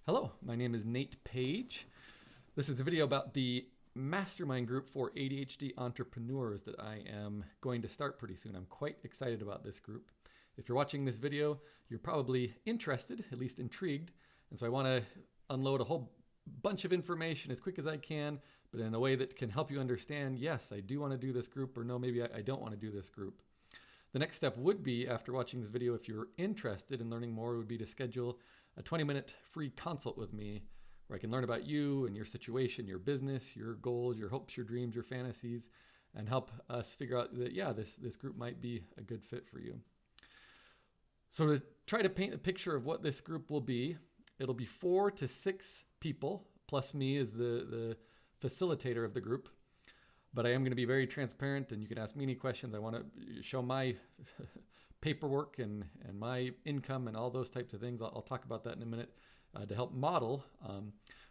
Hello, my name is Nate Page. This is a video about the Mastermind group for ADHD entrepreneurs that I am going to start pretty soon. I'm quite excited about this group. If you're watching this video, you're probably interested, at least intrigued. And so I want to unload a whole bunch of information as quick as I can, but in a way that can help you understand, yes, I do want to do this group, or no, maybe I don't want to do this group. The next step would be, after watching this video, if you're interested in learning more, would be to schedule a 20-minute free consult with me where I can learn about you and your situation, your business, your goals, your hopes, your dreams, your fantasies, and help us figure out that, yeah, this group might be a good fit for you. So to try to paint a picture of what this group will be, it'll be 4 to 6 people, plus me as the facilitator of the group. But I am going to be very transparent, and you can ask me any questions. I want to show my paperwork and my income and all those types of things. I'll talk about that in a minute to help model.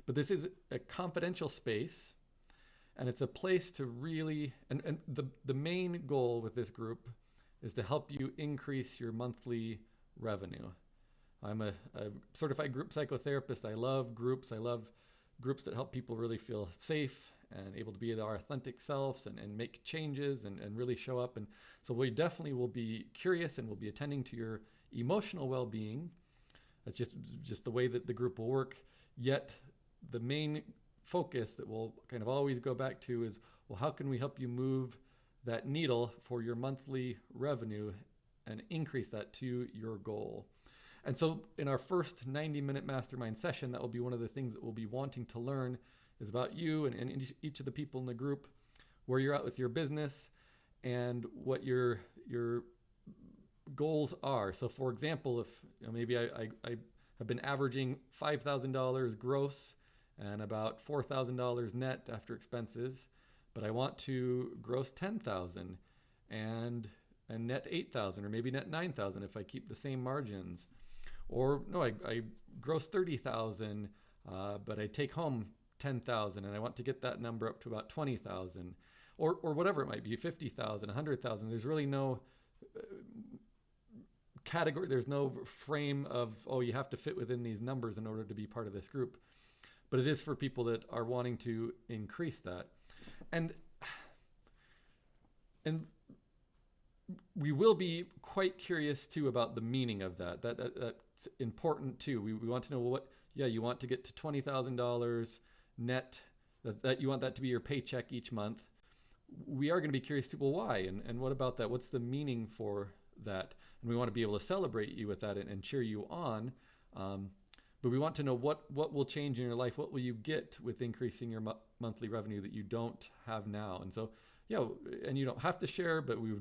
But this is a confidential space, and it's a place to really, and the main goal with this group is to help you increase your monthly revenue. I'm a certified group psychotherapist. I love groups. I love groups that help people really feel safe and able to be their authentic selves and make changes and really show up. And so we definitely will be curious and we'll be attending to your emotional well-being. That's just the way that the group will work. Yet the main focus that we'll kind of always go back to is, well, how can we help you move that needle for your monthly revenue and increase that to your goal? And so in our first 90-minute mastermind session, that will be one of the things that we'll be wanting to learn is about you and each of the people in the group, where you're at with your business and what your goals are. So for example, if maybe I have been averaging $5,000 gross and about $4,000 net after expenses, but I want to gross $10,000 and net $8,000 or maybe net $9,000 if I keep the same margins. Or no, I gross $30,000, but I take home $10,000 and I want to get that number up to about $20,000 or whatever it might be, $50,000, $100,000. There's really no category. There's no frame of, oh, you have to fit within these numbers in order to be part of this group. But it is for people that are wanting to increase that. And we will be quite curious too about the meaning of that. That's important too. We want to know what, you want to get to $20,000 net, that you want that to be your paycheck each month. We are going to be curious too, well, why? And what about that? What's the meaning for that? And we want to be able to celebrate you with that and cheer you on. But we want to know what will change in your life. What will you get with increasing your monthly revenue that you don't have now? And so, and you don't have to share, but we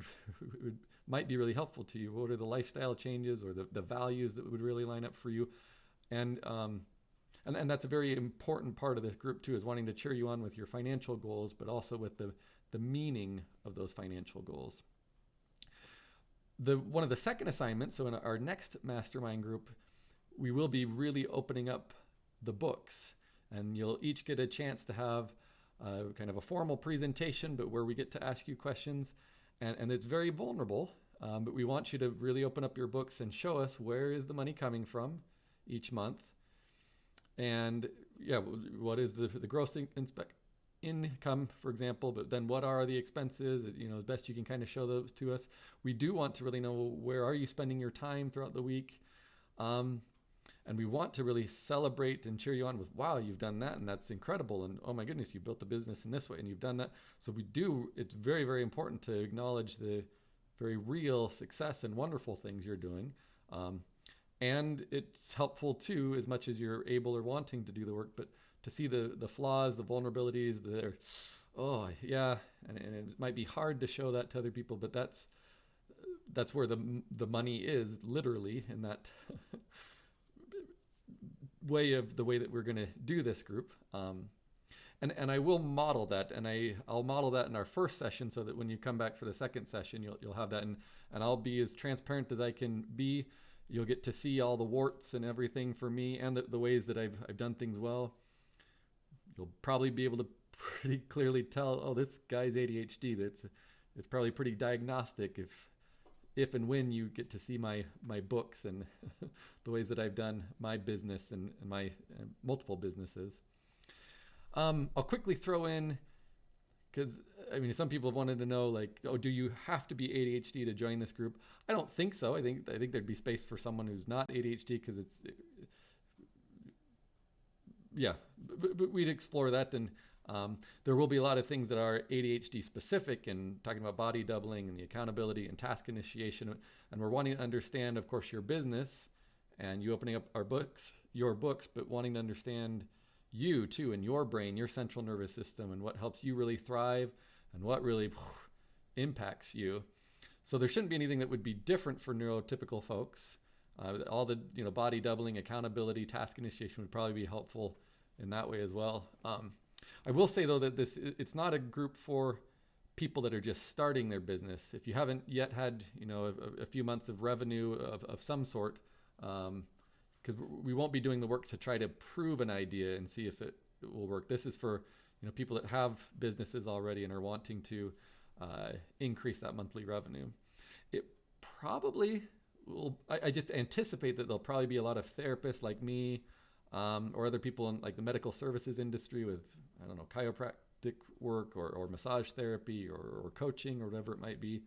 might be really helpful to you. What are the lifestyle changes or the values that would really line up for you? And that's a very important part of this group too, is wanting to cheer you on with your financial goals, but also with the meaning of those financial goals. One of the second assignments, so in our next mastermind group, we will be really opening up the books, and you'll each get a chance to have kind of a formal presentation, but where we get to ask you questions, and it's very vulnerable, but we want you to really open up your books and show us where is the money coming from each month. And what is the gross income, for example, but then what are the expenses, as best you can kind of show those to us. We do want to really know, where are you spending your time throughout the week? And we want to really celebrate and cheer you on with, wow, you've done that, and that's incredible. And oh my goodness, you built a business in this way and you've done that. So it's very, very important to acknowledge the very real success and wonderful things you're doing. And it's helpful too, as much as you're able or wanting to do the work, but to see the flaws, the vulnerabilities, and it might be hard to show that to other people, but that's where the money is, literally, in that the way that we're going to do this group. And I will model that, and I'll model that in our first session, so that when you come back for the second session, you'll have that, and I'll be as transparent as I can be. You'll get to see all the warts and everything for me, and the ways that I've done things well. You'll probably be able to pretty clearly tell, oh, this guy's ADHD. It's probably pretty diagnostic if if and when you get to see my books and the ways that I've done my business and my multiple businesses. I'll quickly throw in, because I mean, some people have wanted to know, like, oh, do you have to be ADHD to join this group? I don't think so. I think there'd be space for someone who's not ADHD, because but we'd explore that. And there will be a lot of things that are ADHD specific, and talking about body doubling and the accountability and task initiation. And we're wanting to understand, of course, your business and you opening up your books, but wanting to understand you too, and your brain, your central nervous system, and what helps you really thrive and what really impacts you. So there shouldn't be anything that would be different for neurotypical folks. All the body doubling, accountability, task initiation would probably be helpful in that way as well. I will say though that it's not a group for people that are just starting their business. If you haven't yet had a few months of revenue of some sort, because we won't be doing the work to try to prove an idea and see if it will work. This is for people that have businesses already and are wanting to increase that monthly revenue. It probably will. I just anticipate that there'll probably be a lot of therapists like me, or other people in like the medical services industry with, I don't know, chiropractic work or massage therapy or coaching or whatever it might be.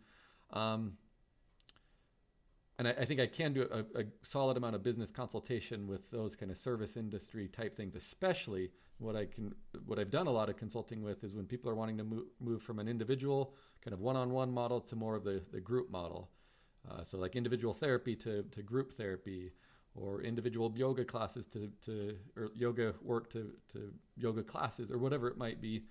And I think I can do a solid amount of business consultation with those kind of service industry type things, especially what I've done a lot of consulting with is when people are wanting to move from an individual kind of one-on-one model to more of the group model. So like individual therapy to group therapy, or individual yoga classes or yoga work to yoga classes, or whatever it might be.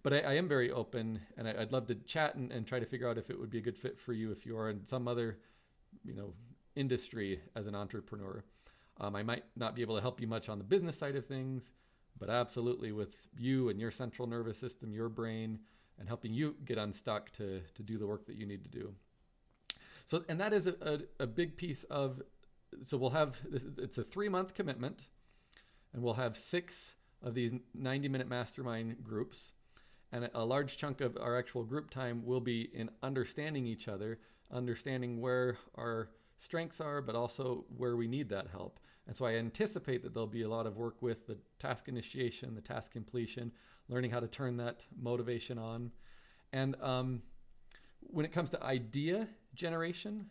But I am very open, and I'd love to chat and try to figure out if it would be a good fit for you if you are in some other, industry as an entrepreneur. I might not be able to help you much on the business side of things, but absolutely with you and your central nervous system, your brain, and helping you get unstuck to do the work that you need to do. So, and that is a big piece of, so we'll have this, it's a 3-month commitment, and we'll have 6 of these 90-minute mastermind groups. And a large chunk of our actual group time will be in understanding each other, understanding where our strengths are, but also where we need that help. And so I anticipate that there'll be a lot of work with the task initiation, the task completion, learning how to turn that motivation on. And when it comes to idea generation,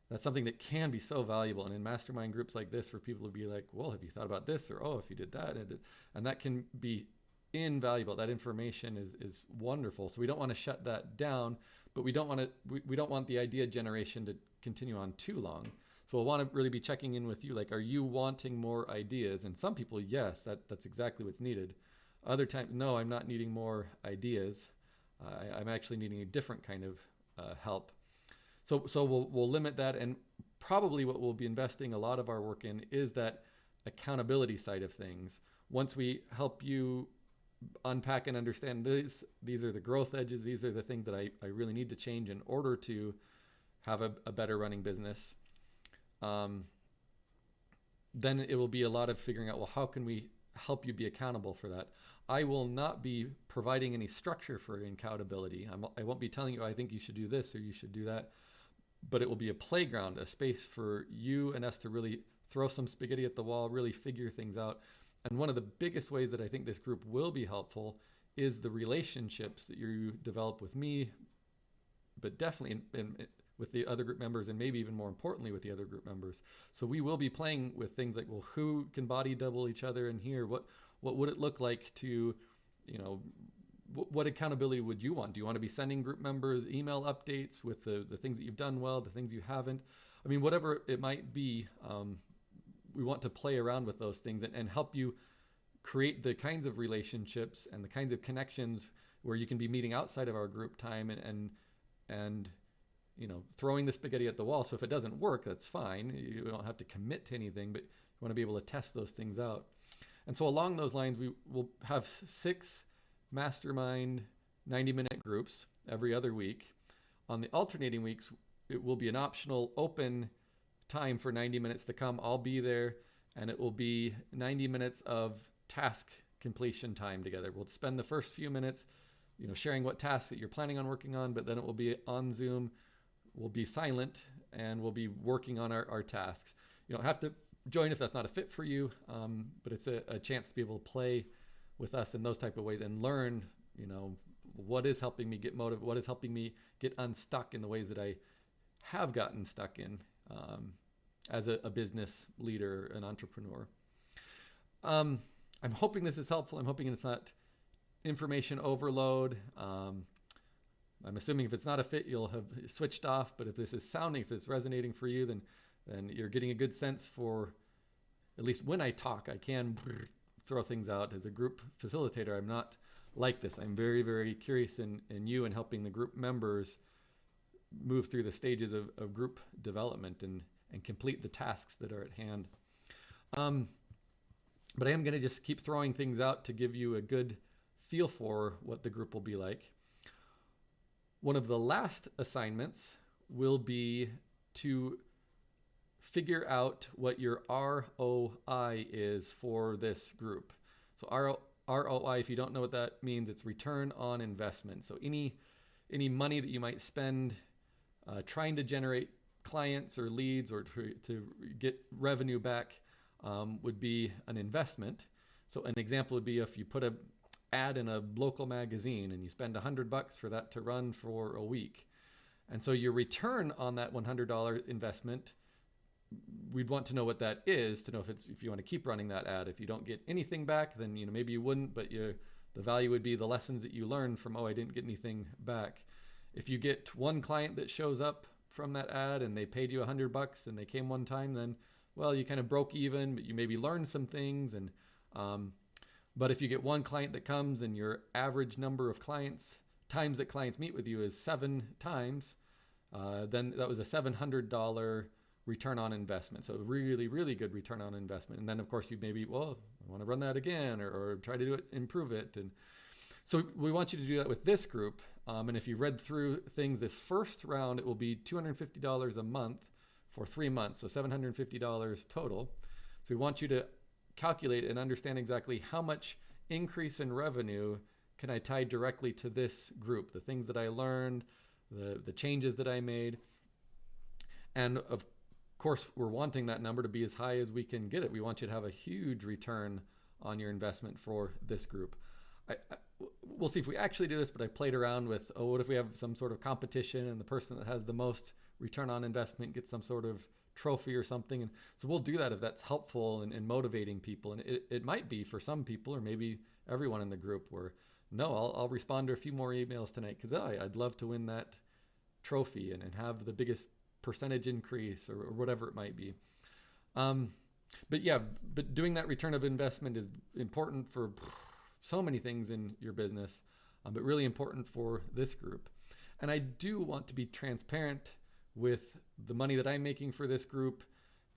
that's something that can be so valuable. And in mastermind groups like this, for people to be like, well, have you thought about this? Or, oh, if you did that. And that can be invaluable. That information is wonderful. So we don't want to shut that down, but we don't want the idea generation to continue on too long. So we'll want to really be checking in with you. Like, are you wanting more ideas? And some people, yes, that's exactly what's needed. Other times, no, I'm not needing more ideas. I'm actually needing a different kind of help. So we'll limit that, and probably what we'll be investing a lot of our work in is that accountability side of things. Once we help you unpack and understand these are the growth edges, these are the things that I really need to change in order to have a better running business, then it will be a lot of figuring out, well, how can we help you be accountable for that? I will not be providing any structure for accountability. I won't be telling you, I think you should do this or you should do that, but it will be a playground, a space for you and us to really throw some spaghetti at the wall, really figure things out. And one of the biggest ways that I think this group will be helpful is the relationships that you develop with me, but definitely with the other group members, and maybe even more importantly with the other group members. So we will be playing with things like, well, who can body double each other in here? What would it look like to, what accountability would you want? Do you want to be sending group members email updates with the things that you've done well, the things you haven't? I mean, whatever it might be, we want to play around with those things and help you create the kinds of relationships and the kinds of connections where you can be meeting outside of our group time and throwing the spaghetti at the wall. So if it doesn't work, that's fine. You don't have to commit to anything, but you want to be able to test those things out. And so along those lines, we will have 6 mastermind 90-minute groups every other week. On the alternating weeks, it will be an optional open time for 90 minutes to come. I'll be there, and it will be 90 minutes of task completion time together. We'll spend the first few minutes, sharing what tasks that you're planning on working on, but then it will be on Zoom we'll be silent and we'll be working on our tasks. You don't have to join if that's not a fit for you, but it's a chance to be able to play with us in those type of ways and learn, what is helping me get motivated, what is helping me get unstuck in the ways that I have gotten stuck in as a business leader, an entrepreneur. I'm hoping this is helpful. I'm hoping it's not information overload. I'm assuming if it's not a fit, you'll have switched off. But if it's resonating for you, then you're getting a good sense for, at least when I talk, I can throw things out. As a group facilitator, I'm not like this. I'm very, very curious in you and helping the group members move through the stages of group development and complete the tasks that are at hand. But I am going to just keep throwing things out to give you a good feel for what the group will be like. One of the last assignments will be to figure out what your ROI is for this group. So ROI, if you don't know what that means, it's return on investment. So any money that you might spend trying to generate clients or leads or to get revenue back would be an investment. So an example would be if you put an ad in a local magazine and you spend $100 for that to run for a week. And so your return on that $100 investment, we'd want to know what that is to know if you want to keep running that ad. If you don't get anything back, then maybe you wouldn't, but the value would be the lessons that you learned from, I didn't get anything back. If you get one client that shows up from that ad and they paid you $100 and they came one time, then you kind of broke even, but you maybe learned some things. And but if you get one client that comes and your average number of times that clients meet with you is 7 times, then that was a $700 return on investment. So really, really good return on investment. And then of course you maybe, I want to run that again or try to do it, improve it. And so we want you to do that with this group. And if you read through things, this first round, it will be $250 a month for 3 months. So $750 total. So we want you to calculate and understand exactly how much increase in revenue can I tie directly to this group, the things that I learned, the changes that I made. And of course, we're wanting that number to be as high as we can get it. We want you to have a huge return on your investment for this group. We'll see if we actually do this, but I played around with, what if we have some sort of competition and the person that has the most return on investment gets some sort of trophy or something. And so we'll do that if that's helpful and motivating people. And it might be for some people, or maybe everyone in the group, where I'll respond to a few more emails tonight because I'd love to win that trophy and have the biggest percentage increase or whatever it might be. But doing that return of investment is important for so many things in your business, but really important for this group. And I do want to be transparent with the money that I'm making for this group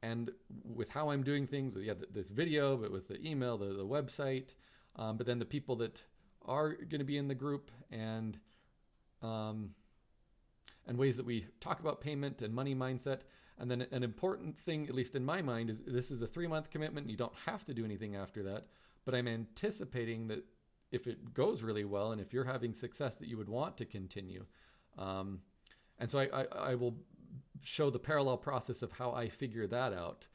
and with how I'm doing things, this video, but with the email, the website, but then the people that are going to be in the group and ways that we talk about payment and money mindset. And then an important thing, at least in my mind, is this is a 3-month commitment. You don't have to do anything after that, but I'm anticipating that if it goes really well and if you're having success, that you would want to continue. And so I will show the parallel process of how I figure that out.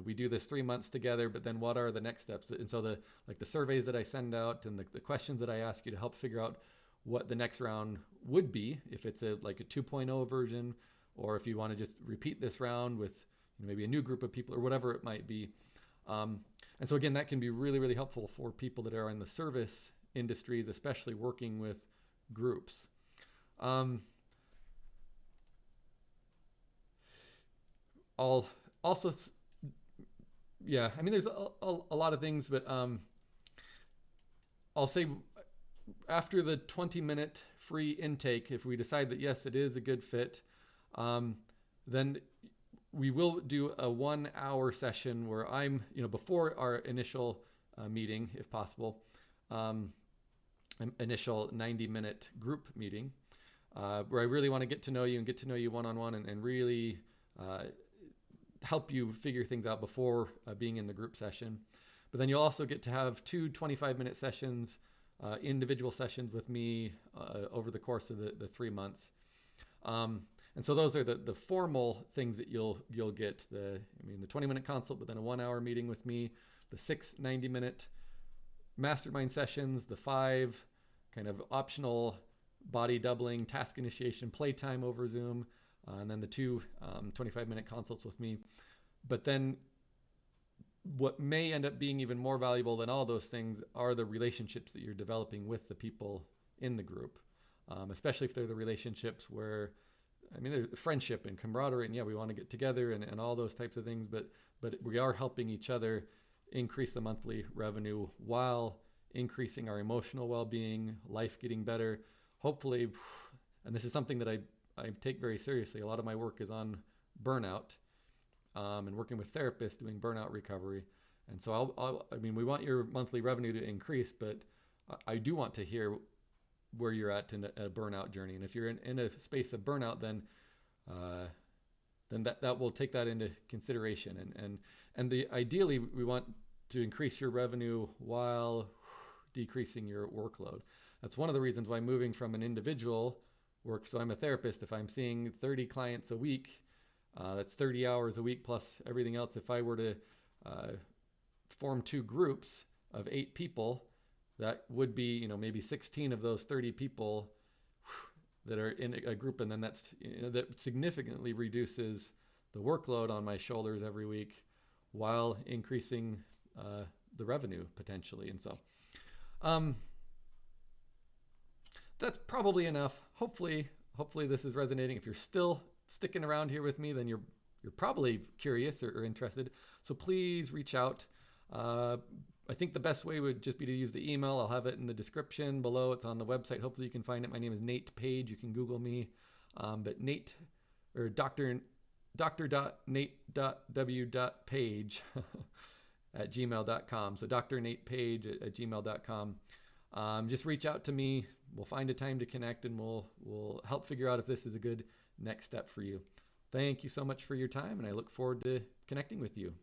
We do this 3 months together, but then what are the next steps? And so the surveys that I send out and the questions that I ask you to help figure out what the next round would be, if it's a 2.0 version, or if you want to just repeat this round with maybe a new group of people or whatever it might be. And so again, that can be really, really helpful for people that are in the service industries, especially working with groups. I'll also, there's a lot of things, but I'll say after the 20-minute free intake, if we decide that yes, it is a good fit, then we will do a 1-hour session where I'm, before our initial meeting, if possible, initial 90-minute group meeting, where I really want to get to know you and get to know you one-on-one and really help you figure things out before being in the group session. But then you'll also get to have 2 25-minute sessions, individual sessions with me over the course of the 3 months. And so those are the formal things that you'll get. The 20-minute consult, but then a 1-hour meeting with me, the 6 90-minute mastermind sessions, the 5 kind of optional body doubling, task initiation, playtime over Zoom, and then the 2 25-minute consults with me. But then what may end up being even more valuable than all those things are the relationships that you're developing with the people in the group, especially if they're the relationships where, there's friendship and camaraderie, and we want to get together and all those types of things, but we are helping each other increase the monthly revenue while increasing our emotional well-being, life getting better, hopefully. And this is something that I take very seriously. A lot of my work is on burnout, and working with therapists doing burnout recovery. And so we want your monthly revenue to increase, but I do want to hear where you're at in a burnout journey. And if you're in a space of burnout, then that will take that into consideration. And ideally, we want to increase your revenue while decreasing your workload. That's one of the reasons why moving from an individual work. So I'm a therapist. If I'm seeing 30 clients a week, that's 30 hours a week plus everything else. If I were to form 2 groups of 8 people, that would be, maybe 16 of those 30 people that are in a group, and then that significantly reduces the workload on my shoulders every week while increasing the revenue potentially. And so that's probably enough. Hopefully this is resonating. If you're still sticking around here with me, then you're probably curious or interested. So please reach out. I think the best way would just be to use the email. I'll have it in the description below. It's on the website. Hopefully you can find it. My name is Nate Page. You can Google me. But Nate, or dr.nate.w.page at gmail.com. So drnatepage at gmail.com. Just reach out to me. We'll find a time to connect, and we'll help figure out if this is a good next step for you. Thank you so much for your time, and I look forward to connecting with you.